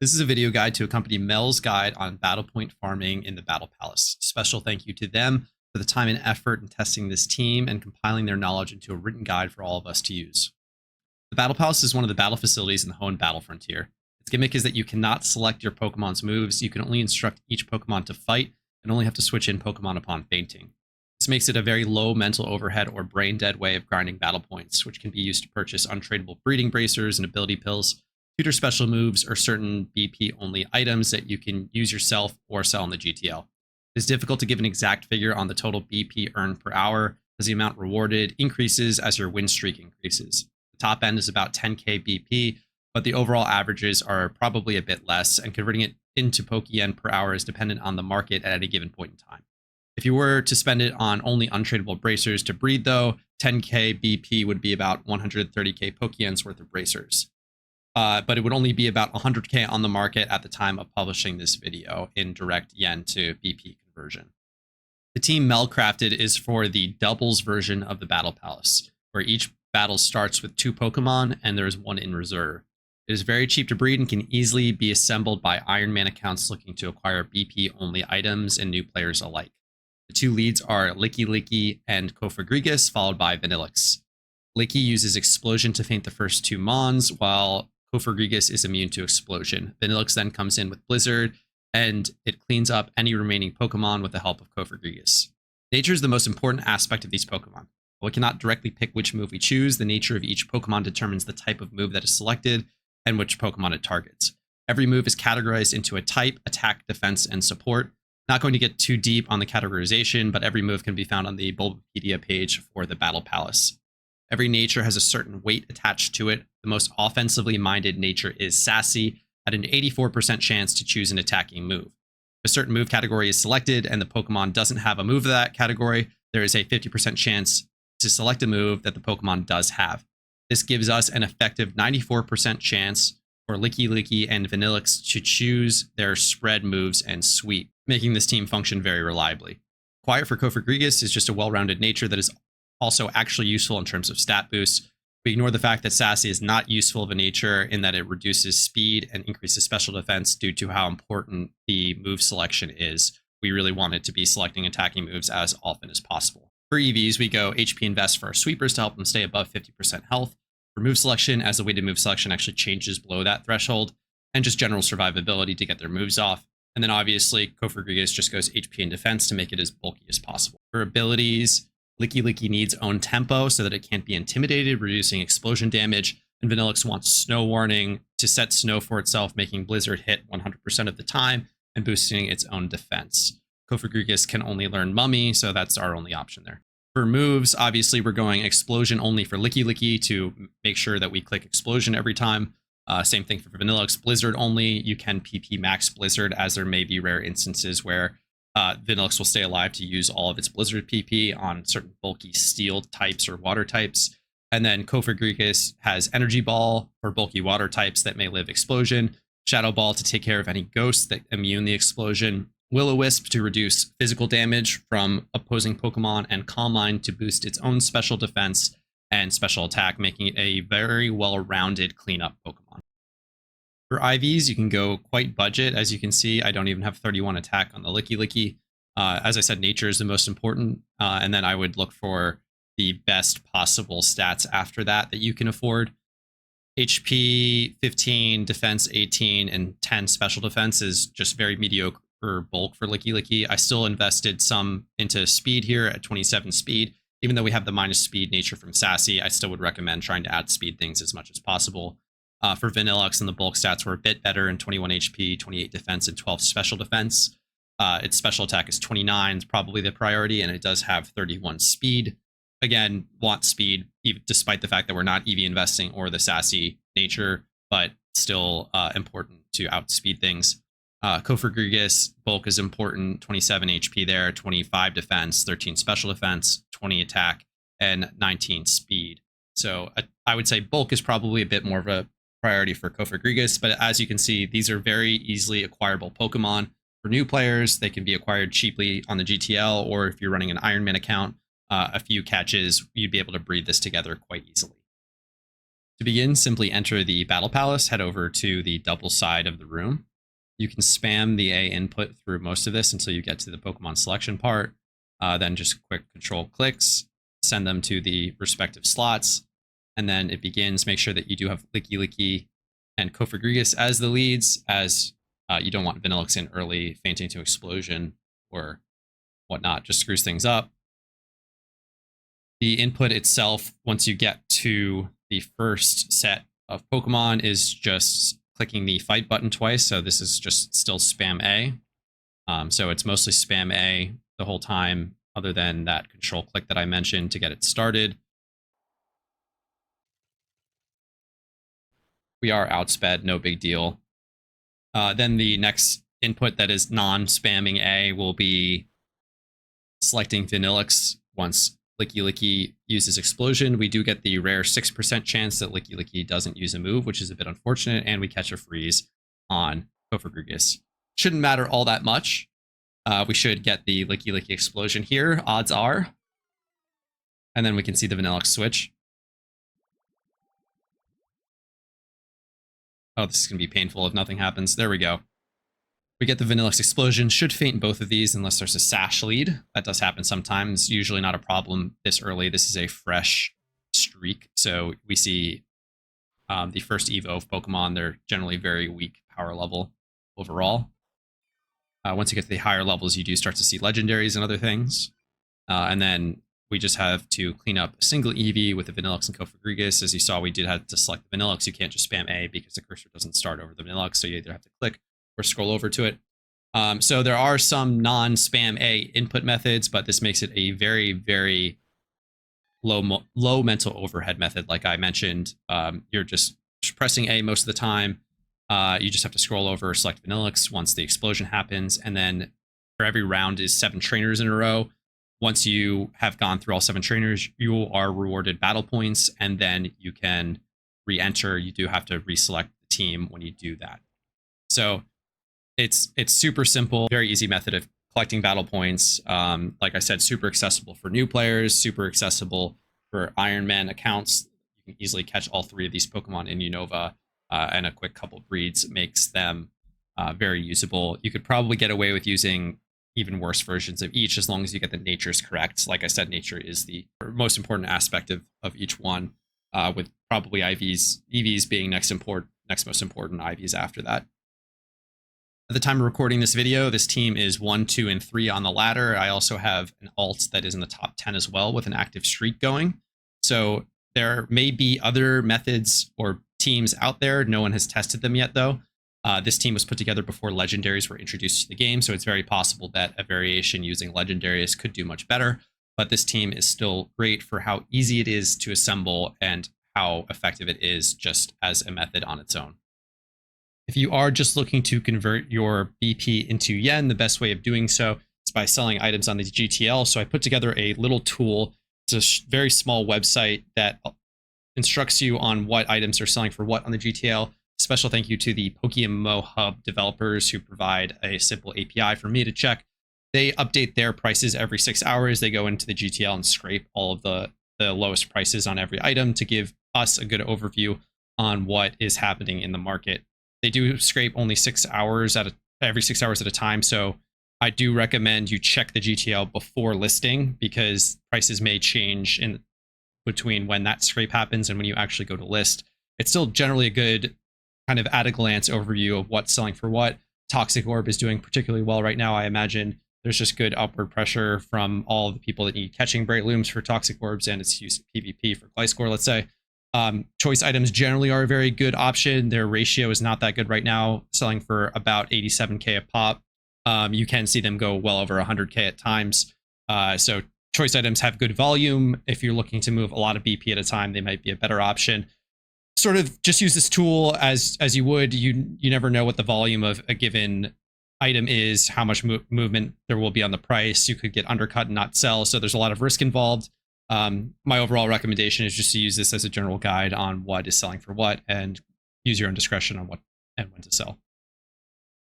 This is a video guide to accompany Mel's guide on battle point farming in the Battle Palace. Special thank you to them for the time and effort in testing this team and compiling their knowledge into a written guide for all of us to use. The Battle Palace is one of the battle facilities in the Hoenn Battle Frontier. Its gimmick is that you cannot select your Pokemon's moves, you can only instruct each Pokemon to fight and only have to switch in Pokemon upon fainting. This makes it a very low mental overhead or brain dead way of grinding battle points, which can be used to purchase untradeable breeding bracers and ability pills, tutor special moves, or certain BP only items that you can use yourself or sell in the GTL. It is difficult to give an exact figure on the total BP earned per hour, as the amount rewarded increases as your win streak increases. The top end is about 10k BP, but the overall averages are probably a bit less, and converting it into Pokeyen per hour is dependent on the market at any given point in time. If you were to spend it on only untradeable bracers to breed, though, 10k BP would be about 130k Pokeyens worth of bracers. But it would only be about 100k on the market at the time of publishing this video in direct yen to BP conversion. The team Mel crafted is for the doubles version of the Battle Palace, where each battle starts with 2 Pokemon and there is 1 in reserve. It is very cheap to breed and can easily be assembled by Iron Man accounts looking to acquire BP-only items and new players alike. The 2 leads are Lickilicky and Cofagrigus, followed by Vanilluxe. Licky uses Explosion to feint the first 2 Mons, while Cofagrigus is immune to Explosion. Vanilluxe then comes in with Blizzard, and it cleans up any remaining Pokemon with the help of Cofagrigus. Nature is the most important aspect of these Pokemon. While we cannot directly pick which move we choose, the nature of each Pokemon determines the type of move that is selected and which Pokemon it targets. Every move is categorized into a type, attack, defense, and support. Not going to get too deep on the categorization, but every move can be found on the Bulbapedia page for the Battle Palace. Every nature has a certain weight attached to it. The most offensively minded nature is Sassy, at an 84% chance to choose an attacking move. If a certain move category is selected and the Pokemon doesn't have a move of that category, there is a 50% chance to select a move that the Pokemon does have. This gives us an effective 94% chance for Lickilicky and Vanilluxe to choose their spread moves and sweep, making this team function very reliably. Quiet for Cofagrigus is just a well-rounded nature that is also actually useful in terms of stat boosts. We ignore the fact that Sassy is not useful of a nature in that it reduces speed and increases special defense due to how important the move selection is. We really want it to be selecting attacking moves as often as possible. For EVs, we go HP Invest for our sweepers to help them stay above 50% health. For move selection, as the weighted move selection actually changes below that threshold, and just general survivability to get their moves off. And then obviously, Cofagrigus just goes HP and defense to make it as bulky as possible. For abilities, Lickilicky needs own tempo so that it can't be intimidated, reducing explosion damage, and Vanilluxe wants Snow Warning to set snow for itself, making Blizzard hit 100% of the time and boosting its own defense. Cofagrigus can only learn Mummy, so that's our only option there. For moves, obviously we're going Explosion only for Lickilicky to make sure that we click Explosion every time. Same thing for Vanilluxe. Blizzard only, you can PP max Blizzard, as there may be rare instances where Vanilluxe will stay alive to use all of its Blizzard PP on certain bulky steel types or water types. And then Cofagrigus has Energy Ball for bulky water types that may live Explosion, Shadow Ball to take care of any ghosts that immune the explosion, Will-O-Wisp to reduce physical damage from opposing Pokemon, and Calm Mind to boost its own special defense and special attack, making it a very well-rounded cleanup Pokemon. For IVs, you can go quite budget. As you can see, I don't even have 31 attack on the Lickilicky. As I said, nature is the most important, and then I would look for the best possible stats after that you can afford. HP 15, defense 18, and 10 special defense is just very mediocre bulk for Lickilicky. I still invested some into speed here at 27 speed. Even though we have the minus speed nature from Sassy, I still would recommend trying to add speed things as much as possible. For Vanilluxe, and the bulk stats were a bit better in 21 HP, 28 defense, and 12 special defense. Its special attack is 29, is probably the priority, and it does have 31 speed. Again, want speed, despite the fact that we're not EV investing or the Sassy nature, but still important to outspeed things. Cofagrigus, bulk is important, 27 HP there, 25 defense, 13 special defense, 20 attack, and 19 speed. So I would say bulk is probably a bit more of a priority for Cofagrigus, but as you can see, these are very easily acquirable Pokemon. For new players, they can be acquired cheaply on the GTL, or if you're running an Iron Man account, a few catches, you'd be able to breed this together quite easily. To begin, simply enter the Battle Palace, head over to the double side of the room. You can spam the A input through most of this until you get to the Pokemon selection part. Then just quick control clicks, send them to the respective slots, and then it begins. Make sure that you do have Lickilicky and Cofagrigus as the leads, as you don't want Vanilluxe in early, fainting to explosion or whatnot. Just screws things up. The input itself, once you get to the first set of Pokemon, is just clicking the fight button twice. So this is just still spam A. So it's mostly spam A the whole time, other than that control click that I mentioned to get it started. We are outsped, no big deal. Then the next input that is non-spamming A will be selecting Vanilluxe. Once Lickilicky uses Explosion, we do get the rare 6% chance that Lickilicky doesn't use a move, which is a bit unfortunate, and we catch a freeze on Cofagrigus. Shouldn't matter all that much. We should get the Lickilicky Explosion here, odds are. And then we can see the Vanilluxe switch. Oh, this is going to be painful if nothing happens. There we go. We get the Vanilluxe Explosion. Should faint both of these unless there's a sash lead. That does happen sometimes. Usually not a problem this early. This is a fresh streak. So we see the first Evo of Pokemon. They're generally very weak power level overall. Once you get to the higher levels, you do start to see legendaries and other things. And then we just have to clean up a single EV with the Vanilluxe and Cofagrigus. As you saw, we did have to select the Vanilluxe. You can't just spam A because the cursor doesn't start over the Vanilluxe. So you either have to click or scroll over to it. So there are some non-spam A input methods, but this makes it a very, very low mental overhead method. Like I mentioned, you're just pressing A most of the time. You just have to scroll over, select Vanilluxe once the explosion happens. And then for every round is 7 trainers in a row. Once you have gone through all 7 trainers, you are rewarded battle points, and then you can re-enter. You do have to reselect the team when you do that. So it's super simple, very easy method of collecting battle points. Like I said, super accessible for new players, super accessible for Iron Man accounts. You can easily catch all 3 of these Pokemon in Unova, and a quick couple breeds makes them very usable. You could probably get away with using even worse versions of each as long as you get the natures correct. Like I said, nature is the most important aspect of each one, with probably EVs being next most important, IVs after that. At the time of recording this video, this team is 1, 2, and 3 on the ladder. I also have an alt that is in the top 10 as well with an active streak going. So there may be other methods or teams out there. No one has tested them yet, though. This team was put together before legendaries were introduced to the game, so it's very possible that a variation using legendaries could do much better. But this team is still great for how easy it is to assemble and how effective it is just as a method on its own. If you are just looking to convert your BP into yen, the best way of doing so is by selling items on the GTL. So I put together a little tool. It's a very small website that instructs you on what items are selling for what on the GTL. Special thank you to the PokeMMO Hub developers who provide a simple API for me to check. They update their prices every 6 hours. They go into the GTL and scrape all of the lowest prices on every item to give us a good overview on what is happening in the market. They do scrape only 6 hours every 6 hours at a time. So I do recommend you check the GTL before listing, because prices may change in between when that scrape happens and when you actually go to list. It's still generally a good kind of at a glance overview of what's selling for what. Toxic Orb is doing particularly well right now. I imagine there's just good upward pressure from all the people that need catching Bright Looms for Toxic Orbs, and it's used PvP for Gliscor, let's say. Choice items generally are a very good option. Their ratio is not that good right now, selling for about 87k a pop. You can see them go well over 100k at times. So choice items have good volume. If you're looking to move a lot of BP at a time, they might be a better option. Sort of just use this tool as you would. You never know what the volume of a given item is, how much movement there will be on the price. You could get undercut and not sell, so there's a lot of risk involved. My overall recommendation is just to use this as a general guide on what is selling for what, and use your own discretion on what and when to sell.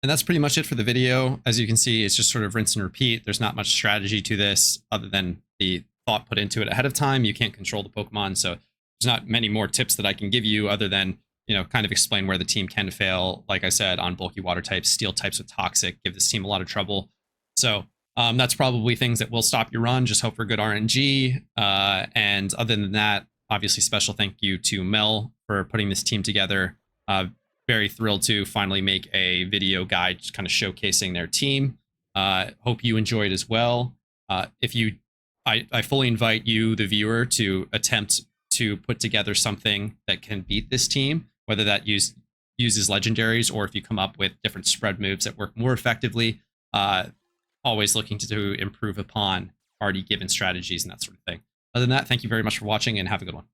And that's pretty much it for the video. As you can see, it's just sort of rinse and repeat. There's not much strategy to this other than the thought put into it ahead of time. You can't control the Pokemon, so there's not many more tips that I can give you other than, kind of explain where the team can fail. Like I said, on bulky water types, steel types with toxic give this team a lot of trouble. So that's probably things that will stop your run. Just hope for good RNG. And other than that, obviously special thank you to Mel for putting this team together. Very thrilled to finally make a video guide just kind of showcasing their team. Hope you enjoyed as well. I fully invite you, the viewer, to attempt to put together something that can beat this team, whether that uses legendaries or if you come up with different spread moves that work more effectively. Always looking to improve upon already given strategies and that sort of thing. Other than that, thank you very much for watching and have a good one.